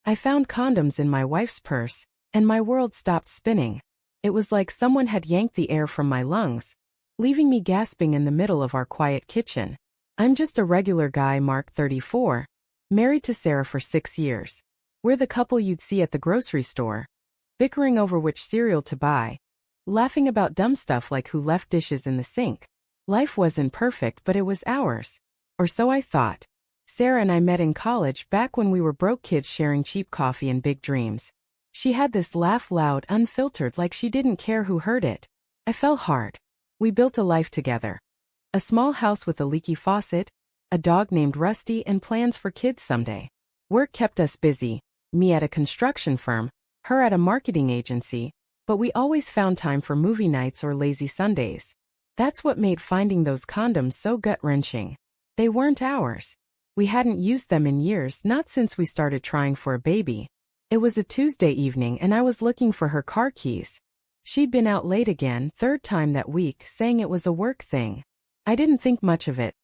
I found condoms in my wife's purse, and my world stopped spinning. It was like someone had yanked the air from my lungs, leaving me gasping in the middle of our quiet kitchen. I'm just a regular guy, Mark, 34, married to Sarah for 6 years. We're the couple you'd see at the grocery store, bickering over which cereal to buy, laughing about dumb stuff like who left dishes in the sink. Life wasn't perfect, but it was ours. Or so I thought. Sarah and I met in college back when we were broke kids sharing cheap coffee and big dreams. She had this laugh loud, unfiltered, like she didn't care who heard it. I fell hard. We built a life together. A small house with a leaky faucet, a dog named Rusty, and plans for kids someday. Work kept us busy, me at a construction firm, her at a marketing agency, but we always found time for movie nights or lazy Sundays. That's what made finding those condoms so gut-wrenching. They weren't ours. We hadn't used them in years, not since we started trying for a baby. It was a Tuesday evening and I was looking for her car keys. She'd been out late again, third time that week, saying it was a work thing. I didn't think much of it.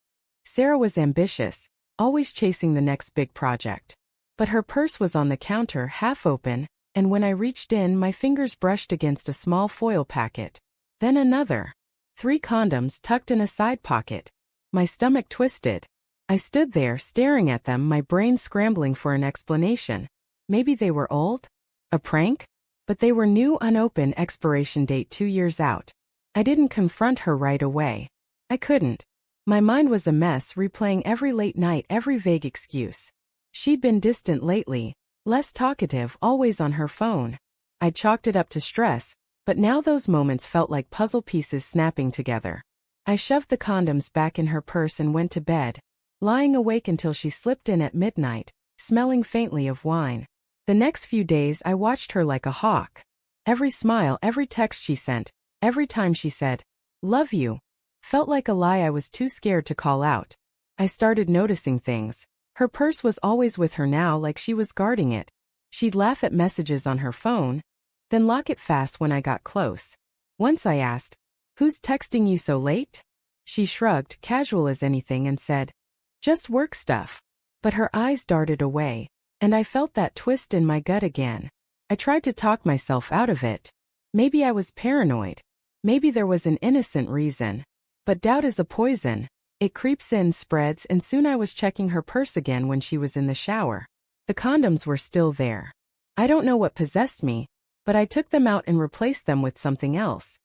Sarah was ambitious, always chasing the next big project. But her purse was on the counter, half open, and when I reached in, my fingers brushed against a small foil packet. Then another. 3 condoms tucked in a side pocket. My stomach twisted. I stood there staring at them, my brain scrambling for an explanation. Maybe they were old? A prank? But they were new, unopened, expiration date 2 years out. I didn't confront her right away. I couldn't. My mind was a mess, replaying every late night, every vague excuse. She'd been distant lately, less talkative, always on her phone. I chalked it up to stress, but now those moments felt like puzzle pieces snapping together. I shoved the condoms back in her purse and went to bed, lying awake until she slipped in at midnight, smelling faintly of wine. The next few days I watched her like a hawk. Every smile, every text she sent, every time she said, "Love you," felt like a lie I was too scared to call out. I started noticing things. Her purse was always with her now, like she was guarding it. She'd laugh at messages on her phone, then lock it fast when I got close. Once I asked, "Who's texting you so late?" She shrugged, casual as anything, and said, "Just work stuff." But her eyes darted away, and I felt that twist in my gut again. I tried to talk myself out of it. Maybe I was paranoid. Maybe there was an innocent reason. But doubt is a poison. It creeps in, spreads, and soon I was checking her purse again when she was in the shower. The condoms were still there. I don't know what possessed me, but I took them out and replaced them with something else.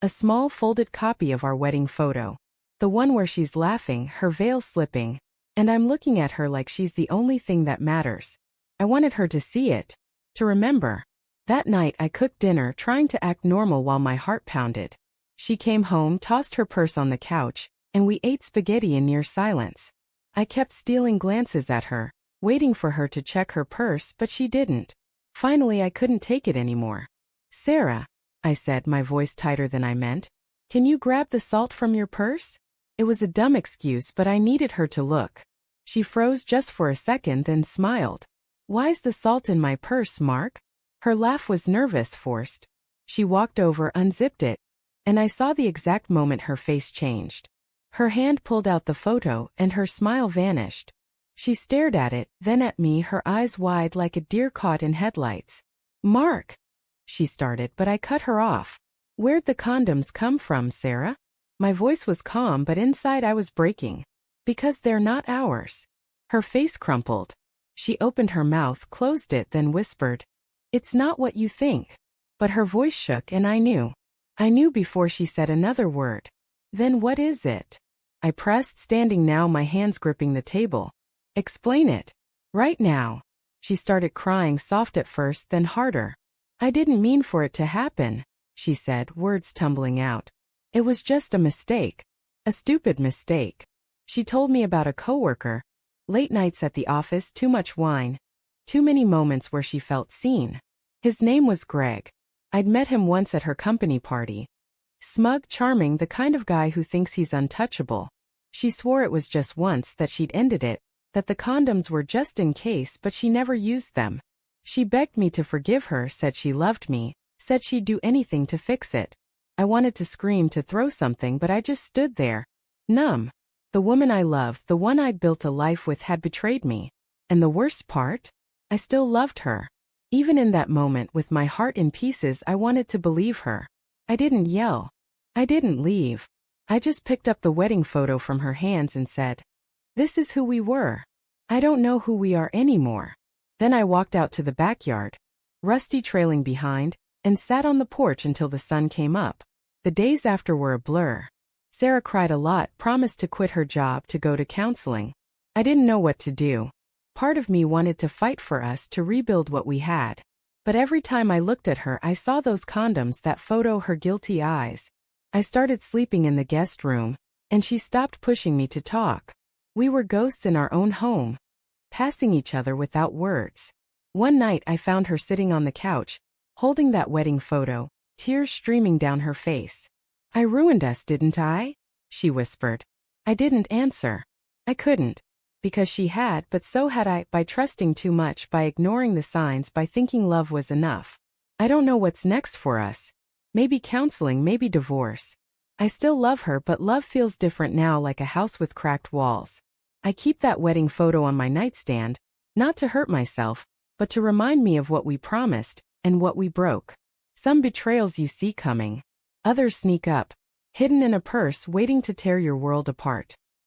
A small folded copy of our wedding photo. The one where she's laughing, her veil slipping, and I'm looking at her like she's the only thing that matters. I wanted her to see it, to remember. That night I cooked dinner, trying to act normal while my heart pounded. She came home, tossed her purse on the couch, and we ate spaghetti in near silence. I kept stealing glances at her, waiting for her to check her purse, but she didn't. Finally I couldn't take it anymore. "Sarah," I said, my voice tighter than I meant, "can you grab the salt from your purse?" It was a dumb excuse, but I needed her to look. She froze just for a second, then smiled. "Why's the salt in my purse, Mark?" Her laugh was nervous, forced. She walked over, unzipped it, and I saw the exact moment her face changed. Her hand pulled out the photo, and her smile vanished. She stared at it, then at me, her eyes wide like a deer caught in headlights. "Mark," she started, but I cut her off. "Where'd the condoms come from, Sarah?" My voice was calm, but inside I was breaking. "Because they're not ours." Her face crumpled. She opened her mouth, closed it, then whispered, "It's not what you think." But her voice shook and I knew. I knew before she said another word. "Then what is it?" I pressed, standing now, my hands gripping the table. "Explain it. Right now." She started crying, soft at first, then harder. "I didn't mean for it to happen," she said, words tumbling out. "It was just a mistake. A stupid mistake." She told me about a coworker. Late nights at the office, too much wine. Too many moments where she felt seen. His name was Greg. I'd met him once at her company party. Smug, charming, the kind of guy who thinks he's untouchable. She swore it was just once, that she'd ended it, that the condoms were just in case, but she never used them. She begged me to forgive her, said she loved me, said she'd do anything to fix it. I wanted to scream, to throw something, but I just stood there, numb. The woman I loved, the one I'd built a life with, had betrayed me. And the worst part? I still loved her. Even in that moment with my heart in pieces, I wanted to believe her. I didn't yell. I didn't leave. I just picked up the wedding photo from her hands and said, "This is who we were. I don't know who we are anymore." Then I walked out to the backyard, Rusty trailing behind, and sat on the porch until the sun came up. The days after were a blur. Sarah cried a lot, promised to quit her job to go to counseling. I didn't know what to do. Part of me wanted to fight for us to rebuild what we had. But every time I looked at her, I saw those condoms, that photo, her guilty eyes. I started sleeping in the guest room, and she stopped pushing me to talk. We were ghosts in our own home, passing each other without words. One night I found her sitting on the couch, holding that wedding photo, tears streaming down her face. "I ruined us, didn't I?" she whispered. I didn't answer. I couldn't. Because she had, but so had I, by trusting too much, by ignoring the signs, by thinking love was enough. I don't know what's next for us. Maybe counseling, maybe divorce. I still love her, but love feels different now, like a house with cracked walls. I keep that wedding photo on my nightstand, not to hurt myself, but to remind me of what we promised, and what we broke. Some betrayals you see coming. Others sneak up, hidden in a purse, waiting to tear your world apart.